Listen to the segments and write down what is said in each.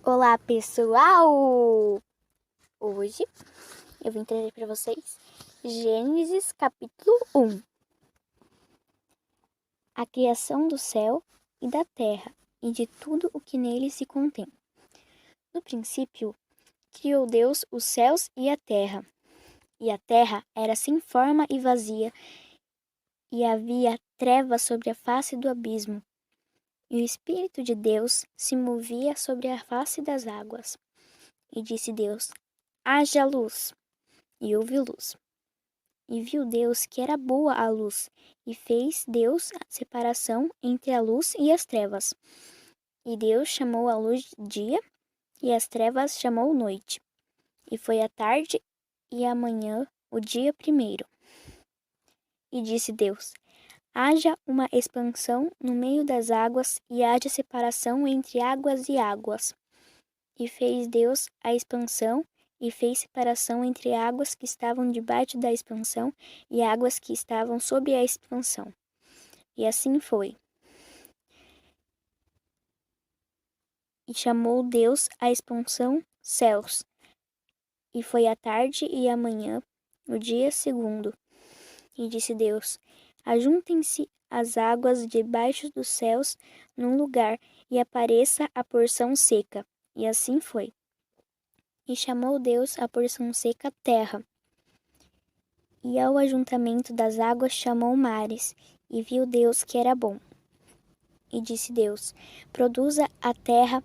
Olá, pessoal! Hoje eu vim trazer para vocês Gênesis capítulo 1. A criação do céu e da terra e de tudo o que nele se contém. No princípio, criou Deus os céus e a terra era sem forma e vazia, e havia trevas sobre a face do abismo. E o Espírito de Deus se movia sobre a face das águas. E disse Deus: haja luz. E houve luz. E viu Deus que era boa a luz, e fez Deus a separação entre a luz e as trevas. E Deus chamou a luz dia, e as trevas chamou noite. E foi a tarde e a manhã o dia primeiro. E disse Deus: haja uma expansão no meio das águas, e haja separação entre águas e águas. E fez Deus a expansão, e fez separação entre águas que estavam debaixo da expansão e águas que estavam sobre a expansão. E assim foi. E chamou Deus a expansão céus. E foi a tarde e a manhã, o dia segundo. E disse Deus: ajuntem-se as águas debaixo dos céus num lugar, e apareça a porção seca. E assim foi. E chamou Deus a porção seca terra. E ao ajuntamento das águas chamou mares, e viu Deus que era bom. E disse Deus: produza a terra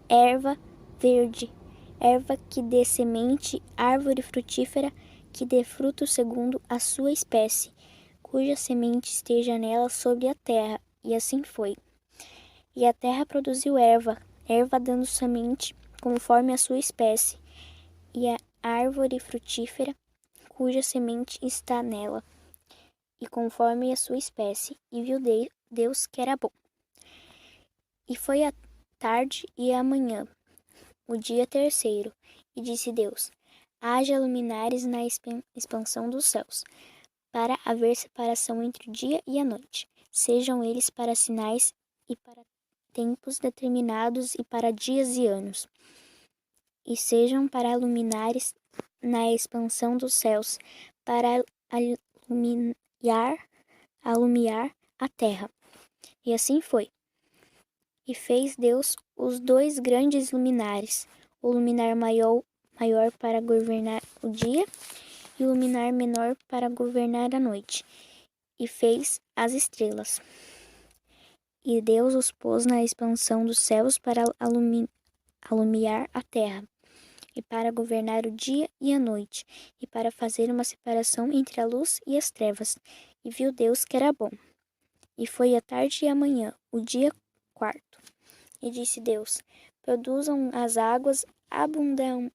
erva verde, erva que dê semente, árvore frutífera, que dê fruto segundo a sua espécie, cuja semente esteja nela sobre a terra. E assim foi. E a terra produziu erva, erva dando semente, conforme a sua espécie, e a árvore frutífera, cuja semente está nela, e conforme a sua espécie. E viu Deus que era bom. E foi a tarde e a manhã, o dia terceiro. E disse Deus: haja luminares na expansão dos céus, para haver separação entre o dia e a noite. Sejam eles para sinais e para tempos determinados e para dias e anos. E sejam para luminares na expansão dos céus, para alumiar a terra. E assim foi. E fez Deus os dois grandes luminares, o luminar maior para governar o dia, e o luminar menor para governar a noite. E fez as estrelas. E Deus os pôs na expansão dos céus para alumiar a terra, e para governar o dia e a noite, e para fazer uma separação entre a luz e as trevas. E viu Deus que era bom. E foi a tarde e a manhã, o dia quarto. E disse Deus: produzam as águas abundantemente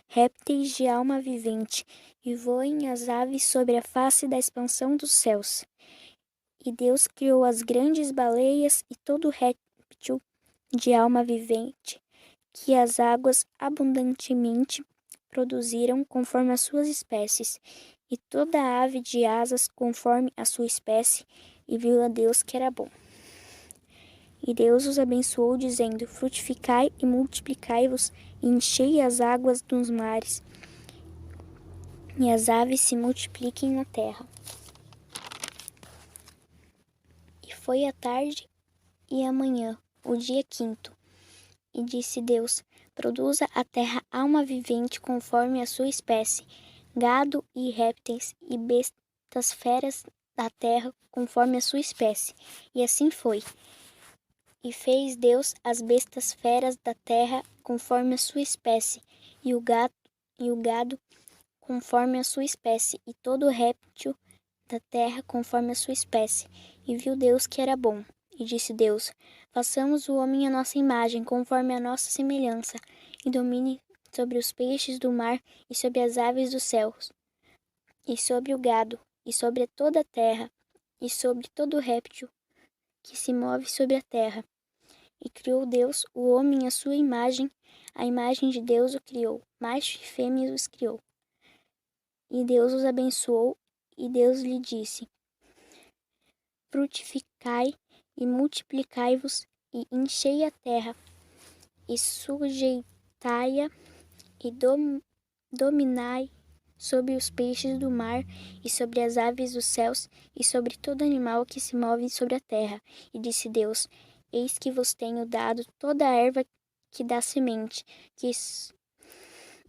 répteis de alma vivente, e voem as aves sobre a face da expansão dos céus. E Deus criou as grandes baleias e todo réptil de alma vivente, que as águas abundantemente produziram conforme as suas espécies, e toda ave de asas conforme a sua espécie. E viu a Deus que era bom. E Deus os abençoou, dizendo: frutificai e multiplicai-vos, e enchei as águas dos mares, e as aves se multipliquem na terra. E foi a tarde e a manhã, o dia quinto. E disse Deus: produza a terra alma vivente conforme a sua espécie, gado e répteis e bestas feras da terra conforme a sua espécie. E assim foi. E fez Deus as bestas feras da terra conforme a sua espécie, e o gado conforme a sua espécie, e todo réptil da terra conforme a sua espécie. E viu Deus que era bom. E disse Deus: façamos o homem à nossa imagem, conforme a nossa semelhança, e domine sobre os peixes do mar, e sobre as aves dos céus, e sobre o gado, e sobre toda a terra, e sobre todo réptil que se move sobre a terra. E criou Deus o homem à sua imagem, a imagem de Deus o criou, macho e fêmea os criou. E Deus os abençoou, e Deus lhe disse: frutificai e multiplicai-vos, e enchei a terra, e sujeitai-a e dominai sobre os peixes do mar e sobre as aves dos céus e sobre todo animal que se move sobre a terra. E disse Deus: Eis que vos tenho dado toda a erva que dá semente, que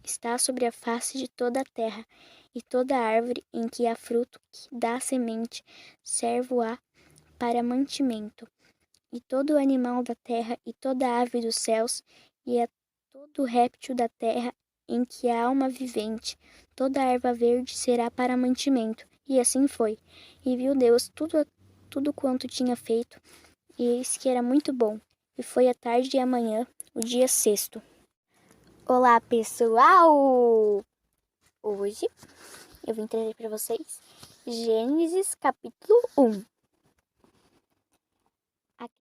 está sobre a face de toda a terra, e toda árvore em que há fruto que dá semente, servo-á para mantimento, e todo animal da terra, e toda ave dos céus, e a todo réptil da terra em que há alma vivente, toda erva verde será para mantimento. E assim foi. E viu Deus tudo quanto tinha feito, e eis que era muito bom. E foi a tarde e a manhã, o dia sexto. Olá, pessoal! Hoje eu vim trazer para vocês Gênesis capítulo 1.